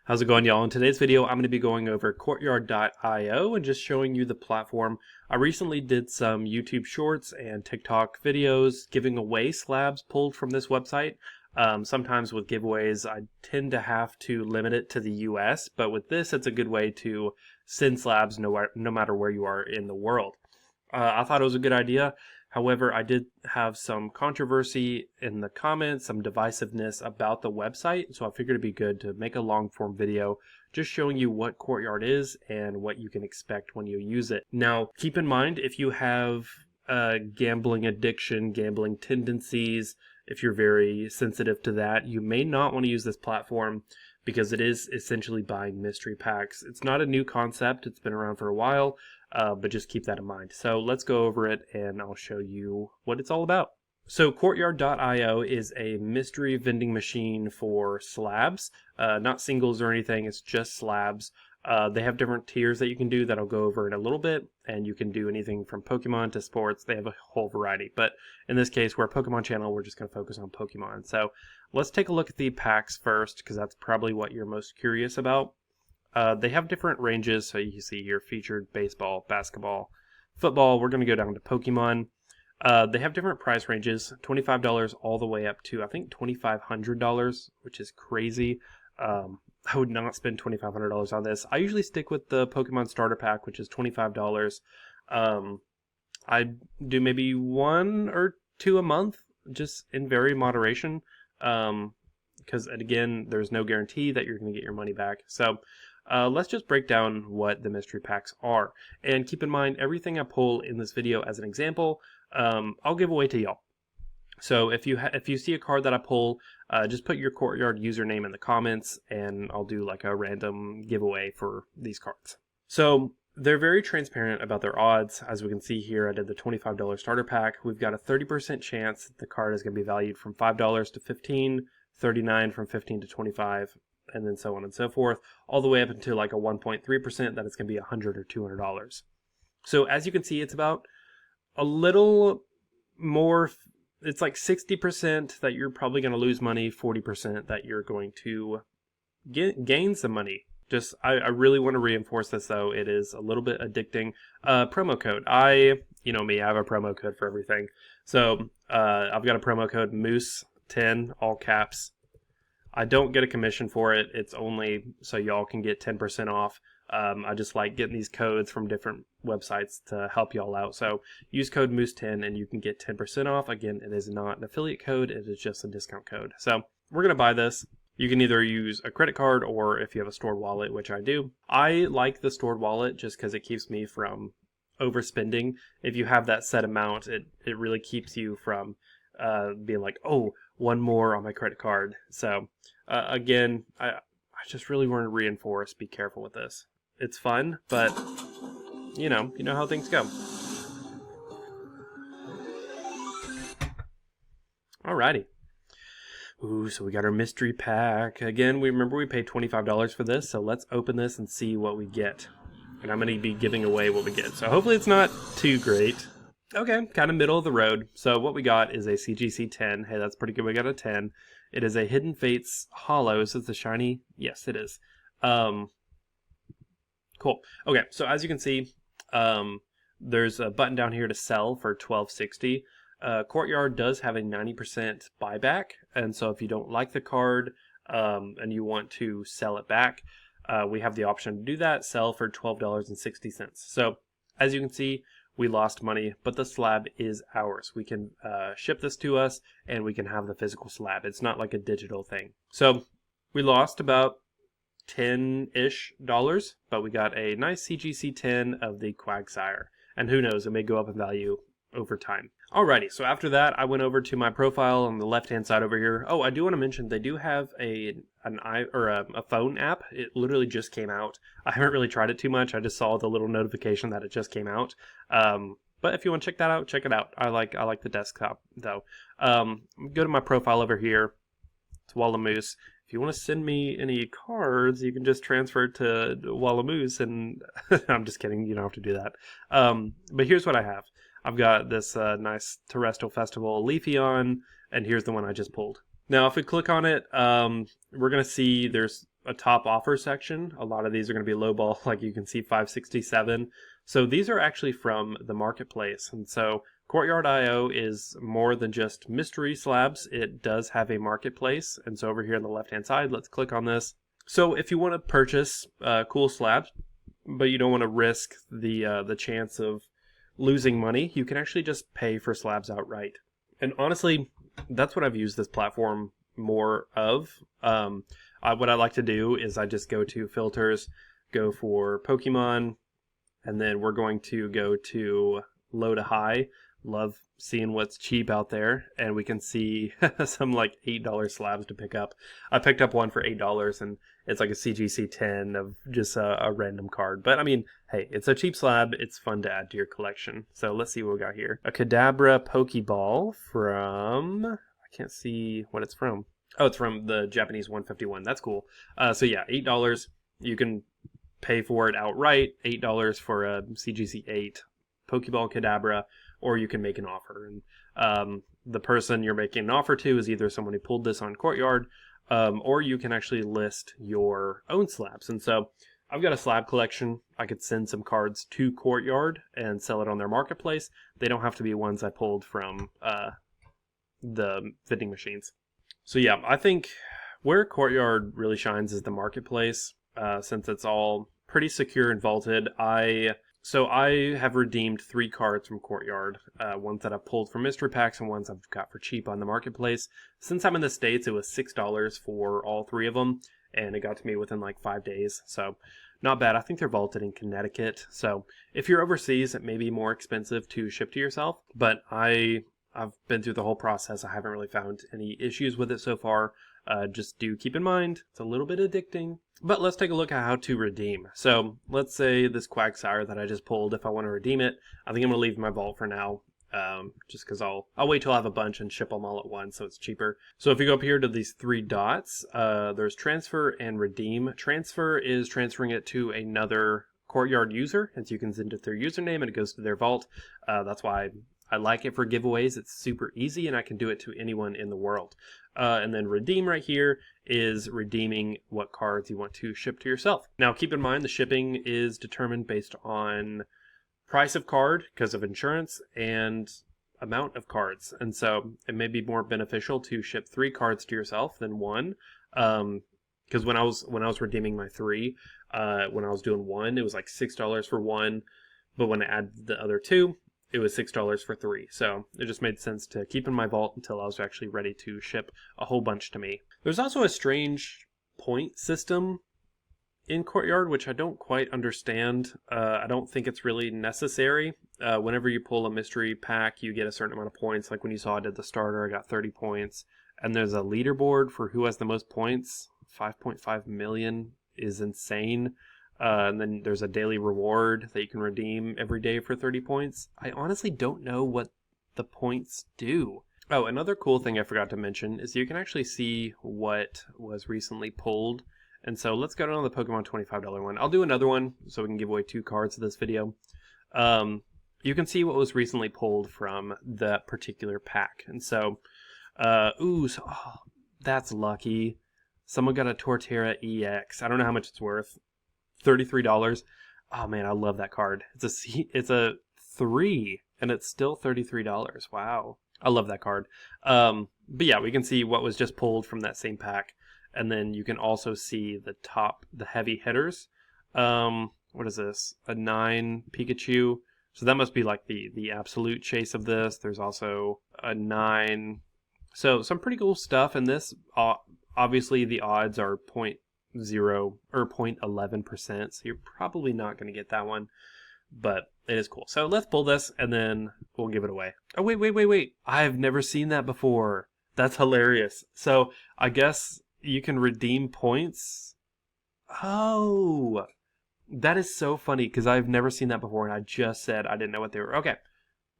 How's it going, y'all? In today's video, I'm going to be going over Courtyard.io and just showing you the platform. I recently did some YouTube shorts and TikTok videos giving away slabs pulled from this website. Sometimes with giveaways, I tend to have to limit it to the US, but with this, it's a good way to send slabs no matter where you are in the world. I thought it was a good idea. However, I did have some controversy in the comments, some divisiveness about the website, so I figured it'd be good to make a long form video just showing you what Courtyard is and what you can expect when you use it. Now, keep in mind, if you have gambling addiction, gambling tendencies, if you're very sensitive to that, you may not want to use this platform because it is essentially buying mystery packs. It's not a new concept, it's been around for a while. But just keep that in mind. So let's go over it and I'll show you what it's all about. So Courtyard.io is a mystery vending machine for slabs, not singles or anything, it's just slabs. They have different tiers that you can do that I'll go over in a little bit, and you can do anything from Pokemon to sports. They have a whole variety, but in this case, we're a Pokemon channel, we're just going to focus on Pokemon. So let's take a look at the packs first, because that's probably what you're most curious about. They have different ranges, so you can see here featured baseball, basketball, football. We're going to go down to Pokemon. They have different price ranges, $25 all the way up to, I think, $2,500, which is crazy. I would not spend $2,500 on this. I usually stick with the Pokemon Starter Pack, which is $25. I do maybe one or two a month, just in very moderation, because, again, there's no guarantee that you're going to get your money back. So let's just break down what the mystery packs are. And keep in mind, everything I pull in this video as an example, I'll give away to y'all. So if you see a card that I pull, just put your Courtyard username in the comments, and I'll do like a random giveaway for these cards. So they're very transparent about their odds. As we can see here, I did the $25 starter pack. We've got a 30% chance that the card is going to be valued from $5 to $15, 39 from 15 to 25, and then so on and so forth, all the way up into like a 1.3% that it's going to be $100 or $200. So as you can see, it's about a little more, it's like 60% that you're probably going to lose money, 40% that you're going to gain some money. Just, I really want to reinforce this though, it is a little bit addicting. Promo code, you know me, I have a promo code for everything. So I've got a promo code Moose10, all caps. I don't get a commission for it. It's only so y'all can get 10% off. I just like getting these codes from different websites to help y'all out. So use code Moose10 and you can get 10% off. Again, it is not an affiliate code. It is just a discount code. So we're going to buy this. You can either use a credit card or if you have a stored wallet, which I do. I like the stored wallet just because it keeps me from overspending. If you have that set amount, it really keeps you from being like, oh, one more on my credit card. So again, I just really want to reinforce, be careful with this. It's fun, but you know how things go. Alrighty. Ooh, so we got our mystery pack. Again, we paid $25 for this, so let's open this and see what we get. And I'm going to be giving away what we get. So hopefully it's not too great. Okay, kind of middle of the road. So what we got is a CGC 10. Hey, that's pretty good. We got a 10. It is a Hidden Fates Hollow. Is this the shiny? Yes, it is. Cool. Okay, so as you can see, there's a button down here to sell for $12.60. Courtyard does have a 90% buyback, and so if you don't like the card and you want to sell it back, we have the option to do that, sell for $12.60. So as you can see, we lost money, but the slab is ours. We can ship this to us, and we can have the physical slab. It's not like a digital thing. So we lost about $10-ish, but we got a nice CGC 10 of the Quagsire. And who knows, it may go up in value over time. Alrighty, so after that, I went over to my profile on the left-hand side over here. Oh, I do want to mention, they do have a phone app. It literally just came out. I haven't really tried it too much. I just saw the little notification that it just came out. But if you want to check that out, check it out. I like the desktop, though. Go to my profile over here. It's Wallamoose. If you want to send me any cards, you can just transfer it to Wallamoose, and I'm just kidding. You don't have to do that. But here's what I have. I've got this nice Terrestrial Festival Leafeon, and here's the one I just pulled. Now, if we click on it, we're going to see there's a top offer section. A lot of these are going to be lowball, like you can see 567. So these are actually from the marketplace. And so Courtyard.io is more than just mystery slabs. It does have a marketplace. And so over here on the left-hand side, let's click on this. So if you want to purchase cool slabs, but you don't want to risk the chance of losing money, you can actually just pay for slabs outright. And honestly, that's what I've used this platform more of. What I like to do is I just go to filters, go for Pokemon, and then we're going to go to low to high. Love seeing what's cheap out there, and we can see some like $8 slabs to pick up. I picked up one for $8, and it's like a CGC 10 of just a random card. But I mean, hey, it's a cheap slab. It's fun to add to your collection. So let's see what we got here. A Kadabra Pokeball from, I can't see what it's from. Oh, it's from the Japanese 151. That's cool. So yeah, $8. You can pay for it outright. $8 for a CGC 8 Pokeball Kadabra, or you can make an offer. And the person you're making an offer to is either someone who pulled this on Courtyard, or you can actually list your own slabs. And so I've got a slab collection. I could send some cards to Courtyard and sell it on their marketplace. They don't have to be ones I pulled from the vending machines. So yeah, I think where Courtyard really shines is the marketplace, since it's all pretty secure and vaulted. So I have redeemed 3 cards from Courtyard, ones that I've pulled from mystery packs and ones I've got for cheap on the marketplace. Since I'm in the States, it was $6 for all 3 of them, and it got to me within like 5 days. So not bad. I think they're vaulted in Connecticut. So if you're overseas, it may be more expensive to ship to yourself, but I've been through the whole process. I haven't really found any issues with it so far. Just do keep in mind, it's a little bit addicting. But let's take a look at how to redeem. So let's say this Quagsire that I just pulled, if I want to redeem it, I think I'm going to leave my vault for now. Just because I'll wait till I have a bunch and ship them all at once, so it's cheaper. So if you go up here to these 3 dots, there's transfer and redeem. Transfer is transferring it to another Courtyard user, and so you can send it their username and it goes to their vault. That's why I like it for giveaways. It's super easy and I can do it to anyone in the world. And then redeem right here is redeeming what cards you want to ship to yourself. Now keep in mind the shipping is determined based on price of card because of insurance and amount of cards. And so it may be more beneficial to ship 3 cards to yourself than 1. Because when I was redeeming my 3, when I was doing 1, it was like $6 for 1. But when I added the other 2, it was $6 for 3. So it just made sense to keep in my vault until I was actually ready to ship a whole bunch to me. There's also a strange point system in Courtyard, which I don't quite understand. I don't think it's really necessary. Whenever you pull a mystery pack, you get a certain amount of points. Like when you saw I did the starter, I got 30 points. And there's a leaderboard for who has the most points. 5.5 million is insane. And then there's a daily reward that you can redeem every day for 30 points. I honestly don't know what the points do. Oh, another cool thing I forgot to mention is you can actually see what was recently pulled. And so let's go down to the Pokemon $25 one. I'll do another one so we can give away 2 cards in this video. You can see what was recently pulled from that particular pack. And so, that's lucky. Someone got a Torterra EX. I don't know how much it's worth. $33. Oh man, I love that card. It's a 3 and it's still $33. Wow. I love that card. But yeah, we can see what was just pulled from that same pack. And then you can also see the heavy hitters. What is this? A 9 Pikachu. So that must be like the absolute chase of this. There's also a 9. So some pretty cool stuff in this. Obviously the odds are 0.0 or 0.11%, so you're probably not going to get that one, but it is cool. So let's pull this and then we'll give it away. Oh wait, I've never seen that before. That's hilarious. So I guess you can redeem points. Oh, that is so funny because I've never seen that before and I just said I didn't know what they were. Okay,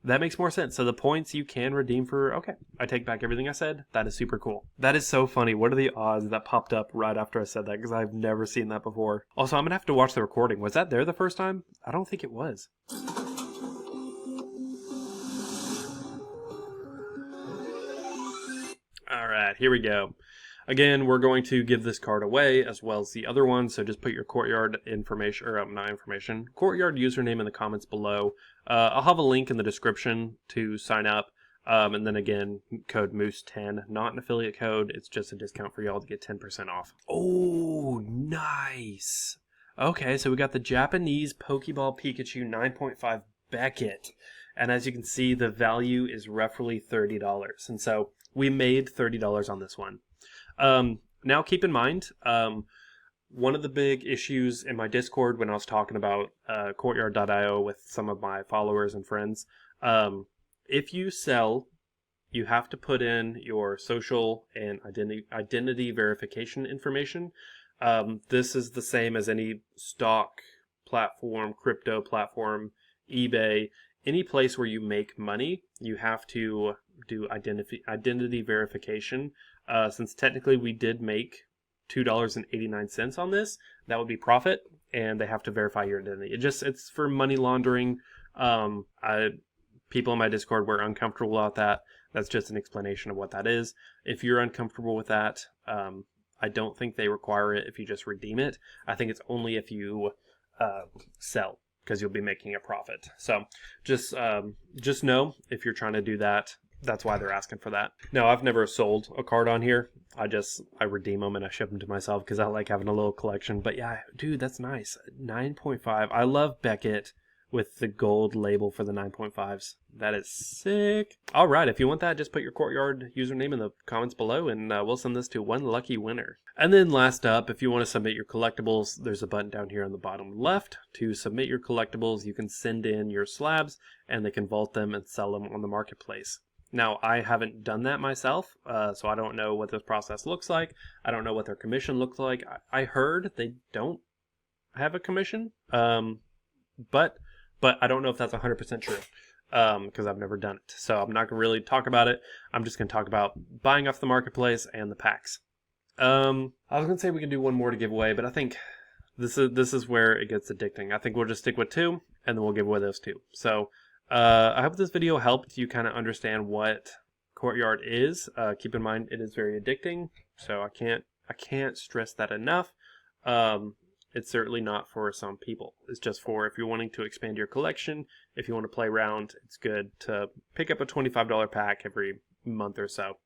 that makes more sense. So the points you can redeem for, okay, I take back everything I said. That is super cool. That is so funny. What are the odds that popped up right after I said that? Because I've never seen that before. Also, I'm going to have to watch the recording. Was that there the first time? I don't think it was. All right, here we go. Again, we're going to give this card away as well as the other one, so just put your Courtyard information, or not information, Courtyard username in the comments below. I'll have a link in the description to sign up. And then again, code Moose10, not an affiliate code. It's just a discount for y'all to get 10% off. Oh, nice. Okay, so we got the Japanese Pokeball Pikachu 9.5 Beckett. And as you can see, the value is roughly $30. And so we made $30 on this one. Now keep in mind, one of the big issues in my Discord when I was talking about Courtyard.io with some of my followers and friends, if you sell, you have to put in your social and identity verification information. This is the same as any stock platform, crypto platform, eBay, any place where you make money. You have to do identity verification. Since technically we did make $2.89 on this, that would be profit, and they have to verify your identity. It's for money laundering. People in my Discord were uncomfortable about that. That's just an explanation of what that is. If you're uncomfortable with that, I don't think they require it if you just redeem it. I think it's only if you sell, because you'll be making a profit. So just know if you're trying to do that, that's why they're asking for that. Now, I've never sold a card on here. I redeem them and I ship them to myself because I like having a little collection. But yeah, dude, that's nice. 9.5. I love Beckett with the gold label for the 9.5s. That is sick. All right, if you want that, just put your Courtyard username in the comments below, and we'll send this to one lucky winner. And then last up, if you want to submit your collectibles, there's a button down here on the bottom left to submit your collectibles. You can send in your slabs, and they can vault them and sell them on the marketplace. Now, I haven't done that myself, so I don't know what this process looks like. I don't know what their commission looks like. I heard they don't have a commission, but I don't know if that's 100% true, because I've never done it. So I'm not going to really talk about it. I'm just going to talk about buying off the marketplace and the packs. I was going to say we can do one more to give away, but I think this is where it gets addicting. I think we'll just stick with 2, and then we'll give away those 2. So I hope this video helped you kind of understand what Courtyard is. Keep in mind, it is very addicting, so I can't stress that enough. It's certainly not for some people. It's just for if you're wanting to expand your collection, if you want to play around, it's good to pick up a $25 pack every month or so.